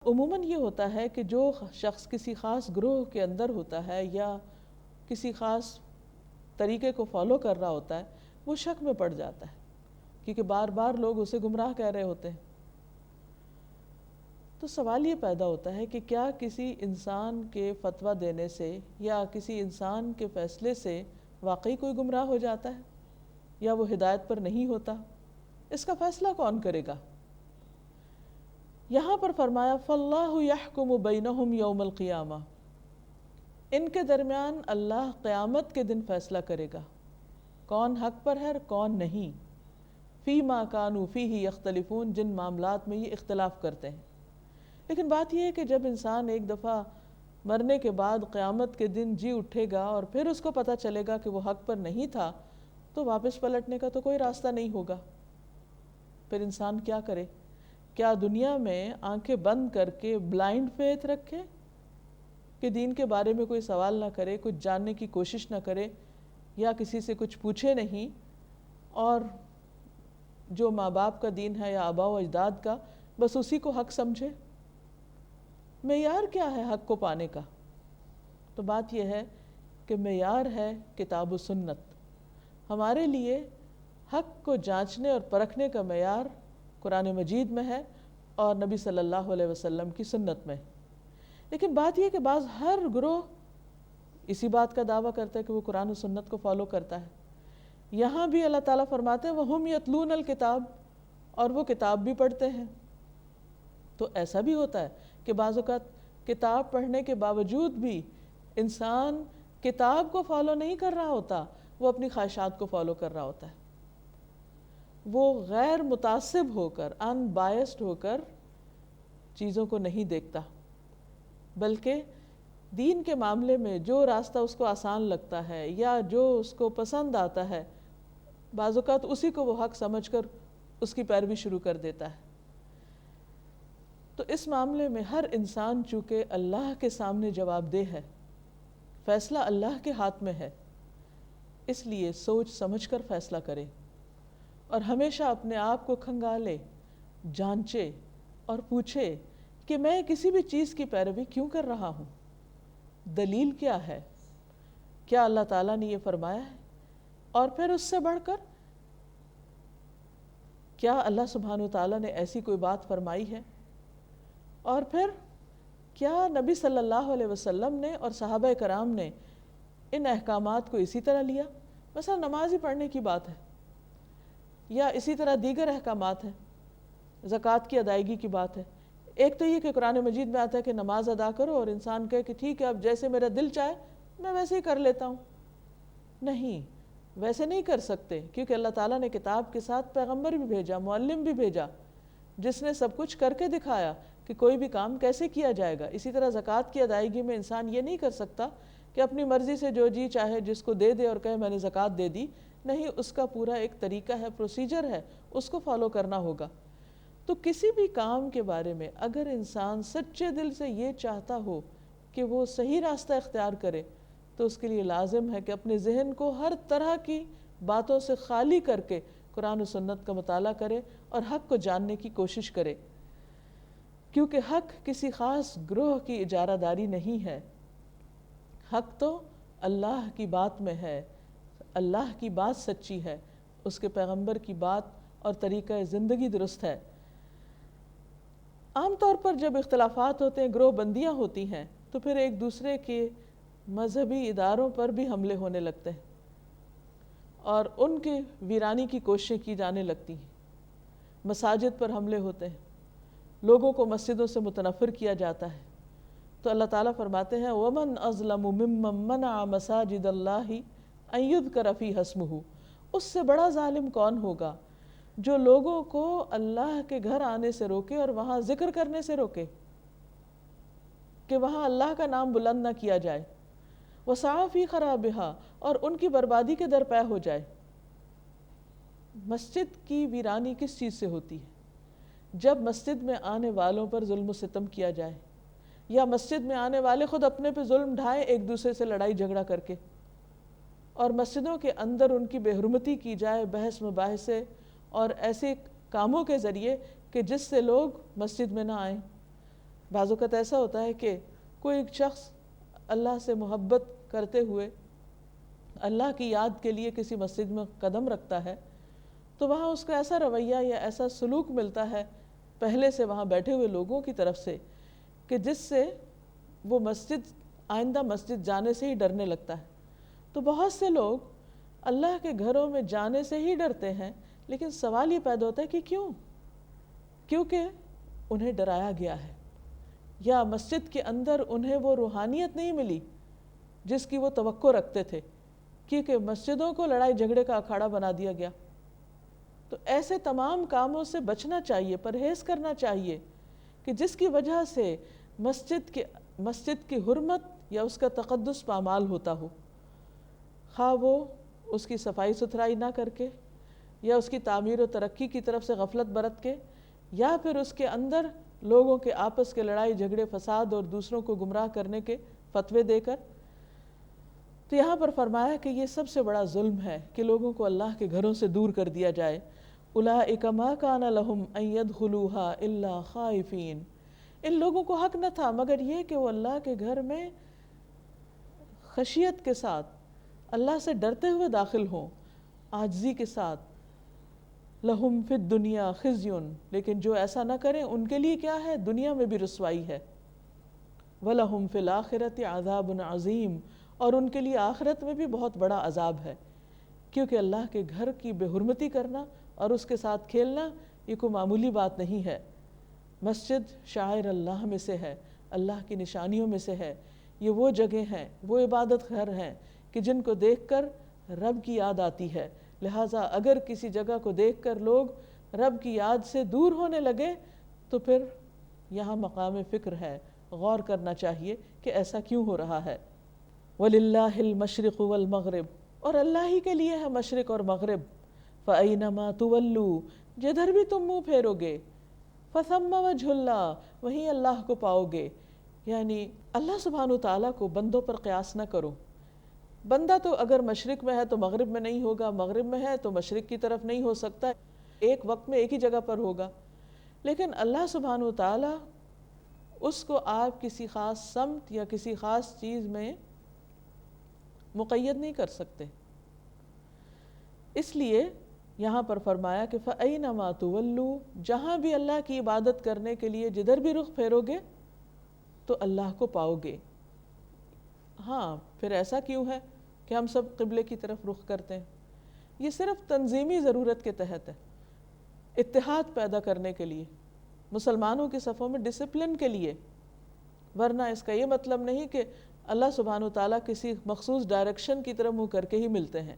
عموماً یہ ہوتا ہے کہ جو شخص کسی خاص گروہ کے اندر ہوتا ہے یا کسی خاص طریقے کو فالو کر رہا ہوتا ہے وہ شک میں پڑ جاتا ہے، کیونکہ بار بار لوگ اسے گمراہ کہہ رہے ہوتے ہیں۔ تو سوال یہ پیدا ہوتا ہے کہ کیا کسی انسان کے فتویٰ دینے سے یا کسی انسان کے فیصلے سے واقعی کوئی گمراہ ہو جاتا ہے یا وہ ہدایت پر نہیں ہوتا؟ اس کا فیصلہ کون کرے گا؟ یہاں پر فرمایا فَاللَّهُ يَحْكُمُ بَيْنَهُمْ يَوْمَ الْقِيَامَةِ، ان کے درمیان اللہ قیامت کے دن فیصلہ کرے گا کون حق پر ہے اور کون نہیں، فی ما کانوا فیہ یختلفون، جن معاملات میں یہ اختلاف کرتے ہیں۔ لیکن بات یہ ہے کہ جب انسان ایک دفعہ مرنے کے بعد قیامت کے دن جی اٹھے گا اور پھر اس کو پتہ چلے گا کہ وہ حق پر نہیں تھا، تو واپس پلٹنے کا تو کوئی راستہ نہیں ہوگا۔ پھر انسان کیا کرے؟ کیا دنیا میں آنکھیں بند کر کے بلائنڈ فیتھ رکھے کہ دین کے بارے میں کوئی سوال نہ کرے، کچھ جاننے کی کوشش نہ کرے یا کسی سے کچھ پوچھے نہیں، اور جو ماں باپ کا دین ہے یا آباء و اجداد کا بس اسی کو حق سمجھے؟ معیار کیا ہے حق کو پانے کا؟ تو بات یہ ہے کہ معیار ہے کتاب و سنت۔ ہمارے لیے حق کو جانچنے اور پرکھنے کا معیار قرآن مجید میں ہے اور نبی صلی اللہ علیہ وسلم کی سنت میں۔ لیکن بات یہ کہ بعض ہر گروہ اسی بات کا دعویٰ کرتا ہے کہ وہ قرآن و سنت کو فالو کرتا ہے۔ یہاں بھی اللہ تعالیٰ فرماتے ہیں وَهُمْ يَتْلُونَ الْكِتَابَ، اور وہ کتاب بھی پڑھتے ہیں۔ تو ایسا بھی ہوتا ہے کہ بعض اوقات کتاب پڑھنے کے باوجود بھی انسان کتاب کو فالو نہیں کر رہا ہوتا، وہ اپنی خواہشات کو فالو کر رہا ہوتا ہے۔ وہ غیر متعصب ہو کر، ان بائسڈ ہو کر چیزوں کو نہیں دیکھتا، بلکہ دین کے معاملے میں جو راستہ اس کو آسان لگتا ہے یا جو اس کو پسند آتا ہے، بعض اوقات اسی کو وہ حق سمجھ کر اس کی پیروی شروع کر دیتا ہے۔ تو اس معاملے میں ہر انسان چونکہ اللہ کے سامنے جواب دہ ہے، فیصلہ اللہ کے ہاتھ میں ہے، اس لیے سوچ سمجھ کر فیصلہ کرے اور ہمیشہ اپنے آپ کو کھنگالے، جانچے اور پوچھے کہ میں کسی بھی چیز کی پیروی کیوں کر رہا ہوں، دلیل کیا ہے، کیا اللہ تعالیٰ نے یہ فرمایا ہے، اور پھر اس سے بڑھ کر کیا اللہ سبحانہ وتعالیٰ نے ایسی کوئی بات فرمائی ہے، اور پھر کیا نبی صلی اللہ علیہ وسلم نے اور صحابہ کرام نے ان احکامات کو اسی طرح لیا؟ مثلا نماز ہی پڑھنے کی بات ہے یا اسی طرح دیگر احکامات ہیں، زکوٰۃ کی ادائیگی کی بات ہے۔ ایک تو یہ کہ قرآن مجید میں آتا ہے کہ نماز ادا کرو اور انسان کہے کہ ٹھیک ہے اب جیسے میرا دل چاہے میں ویسے ہی کر لیتا ہوں۔ نہیں، ویسے نہیں کر سکتے، کیونکہ اللہ تعالیٰ نے کتاب کے ساتھ پیغمبر بھی بھیجا، معلم بھی بھیجا، جس نے سب کچھ کر کے دکھایا کہ کوئی بھی کام کیسے کیا جائے گا۔ اسی طرح زکوٰۃ کی ادائیگی میں انسان یہ نہیں کر سکتا کہ اپنی مرضی سے جو جی چاہے جس کو دے دے اور کہے میں نے زکوٰۃ دے دی، نہیں، اس کا پورا ایک طریقہ ہے، پروسیجر ہے، اس کو فالو کرنا ہوگا۔ تو کسی بھی کام کے بارے میں اگر انسان سچے دل سے یہ چاہتا ہو کہ وہ صحیح راستہ اختیار کرے، تو اس کے لیے لازم ہے کہ اپنے ذہن کو ہر طرح کی باتوں سے خالی کر کے قرآن و سنت کا مطالعہ کرے اور حق کو جاننے کی کوشش کرے، کیونکہ حق کسی خاص گروہ کی اجارہ داری نہیں ہے۔ حق تو اللہ کی بات میں ہے، اللہ کی بات سچی ہے، اس کے پیغمبر کی بات اور طریقہ زندگی درست ہے۔ عام طور پر جب اختلافات ہوتے ہیں، گروہ بندیاں ہوتی ہیں، تو پھر ایک دوسرے کے مذہبی اداروں پر بھی حملے ہونے لگتے ہیں اور ان کی ویرانی کی کوششیں کی جانے لگتی ہیں۔ مساجد پر حملے ہوتے ہیں، لوگوں کو مسجدوں سے متنفر کیا جاتا ہے۔ تو اللہ تعالیٰ فرماتے ہیں وَمَنْ أَظْلَمُ مِمَّنْ مَنَعَ مَسَاجِدَ اللَّهِ أَنْ يُذْكَرَ فِيهَا اسْمُهُ، اس سے بڑا ظالم کون ہوگا جو لوگوں کو اللہ کے گھر آنے سے روکے اور وہاں ذکر کرنے سے روکے کہ وہاں اللہ کا نام بلند نہ کیا جائے، وَسَعَى فِي خَرَابِهَا، اور ان کی بربادی کے درپے ہو جائے۔ مسجد کی ویرانی کس چیز سے ہوتی ہے؟ جب مسجد میں آنے والوں پر ظلم و ستم کیا جائے، یا مسجد میں آنے والے خود اپنے پہ ظلم ڈھائیں ایک دوسرے سے لڑائی جھگڑا کر کے، اور مسجدوں کے اندر ان کی بے حرمتی کی جائے بحث مباحثے اور ایسے کاموں کے ذریعے کہ جس سے لوگ مسجد میں نہ آئیں۔ بعض اوقات ایسا ہوتا ہے کہ کوئی ایک شخص اللہ سے محبت کرتے ہوئے اللہ کی یاد کے لیے کسی مسجد میں قدم رکھتا ہے تو وہاں اس کا ایسا رویہ یا ایسا سلوک ملتا ہے پہلے سے وہاں بیٹھے ہوئے لوگوں کی طرف سے کہ جس سے وہ آئندہ مسجد جانے سے ہی ڈرنے لگتا ہے۔ تو بہت سے لوگ اللہ کے گھروں میں جانے سے ہی ڈرتے ہیں، لیکن سوال یہ پیدا ہوتا ہے کہ کیوں؟ کیونکہ انہیں ڈرایا گیا ہے، یا مسجد کے اندر انہیں وہ روحانیت نہیں ملی جس کی وہ توقع رکھتے تھے، کیونکہ مسجدوں کو لڑائی جھگڑے کا اکھاڑا بنا دیا گیا۔ تو ایسے تمام کاموں سے بچنا چاہیے، پرہیز کرنا چاہیے کہ جس کی وجہ سے مسجد کی حرمت یا اس کا تقدس پامال ہوتا ہو، خواہ وہ اس کی صفائی ستھرائی نہ کر کے، یا اس کی تعمیر و ترقی کی طرف سے غفلت برت کے، یا پھر اس کے اندر لوگوں کے آپس کے لڑائی جھگڑے فساد اور دوسروں کو گمراہ کرنے کے فتوے دے کر۔ تو یہاں پر فرمایا کہ یہ سب سے بڑا ظلم ہے کہ لوگوں کو اللہ کے گھروں سے دور کر دیا جائے۔ اولئک ما کان لہم ان یدخلوها الا خائفین، ان لوگوں کو حق نہ تھا مگر یہ کہ وہ اللہ کے گھر میں خشیت کے ساتھ، اللہ سے ڈرتے ہوئے داخل ہوں، عاجزی کے ساتھ۔ لہم فی الدنیا خزی، لیکن جو ایسا نہ کریں ان کے لیے کیا ہے؟ دنیا میں بھی رسوائی ہے۔ وَلَهُمْ فِي الْآخِرَةِ عَذَابٌ عَظِيمٌ، اور ان کے لیے آخرت میں بھی بہت بڑا عذاب ہے، کیونکہ اللہ کے گھر کی بے حرمتی کرنا اور اس کے ساتھ کھیلنا یہ کوئی معمولی بات نہیں ہے۔ مسجد شاعر اللہ میں سے ہے، اللہ کی نشانیوں میں سے ہے۔ یہ وہ جگہ ہیں، وہ عبادت گھر ہیں کہ جن کو دیکھ کر رب کی یاد آتی ہے۔ لہٰذا اگر کسی جگہ کو دیکھ کر لوگ رب کی یاد سے دور ہونے لگے تو پھر یہاں مقام فکر ہے، غور کرنا چاہیے کہ ایسا کیوں ہو رہا ہے۔ وَلِلَّهِ الْمَشْرِقُ وَالْمَغْرِبُ، اور اللہ ہی کے لیے ہے مشرق اور مغرب۔ فَأَيْنَمَا تُوَلُّوا، جدھر بھی تم منہ پھیرو گے، فَثَمَّ وَجْهُ اللَّهِ، وہیں اللہ کو پاؤ گے۔ یعنی اللہ سبحانہ وتعالیٰ کو بندوں پر قیاس نہ کرو۔ بندہ تو اگر مشرق میں ہے تو مغرب میں نہیں ہوگا، مغرب میں ہے تو مشرق کی طرف نہیں ہو سکتا، ایک وقت میں ایک ہی جگہ پر ہوگا۔ لیکن اللہ سبحانہ وتعالیٰ اس کو آپ کسی خاص سمت یا کسی خاص چیز میں مقید نہیں کر سکتے۔ اس لیے یہاں پر فرمایا کہ فَأَيْنَمَا تُوَلُّوا، جہاں بھی اللہ کی عبادت کرنے کے لیے جدھر بھی رخ پھیرو گے تو اللہ کو پاؤ گے۔ ہاں، پھر ایسا کیوں ہے کہ ہم سب قبلے کی طرف رخ کرتے ہیں؟ یہ صرف تنظیمی ضرورت کے تحت ہے، اتحاد پیدا کرنے کے لیے، مسلمانوں کی صفوں میں ڈسپلن کے لیے، ورنہ اس کا یہ مطلب نہیں کہ اللہ سبحانہ وتعالیٰ کسی مخصوص ڈائریکشن کی طرف منہ کر کے ہی ملتے ہیں۔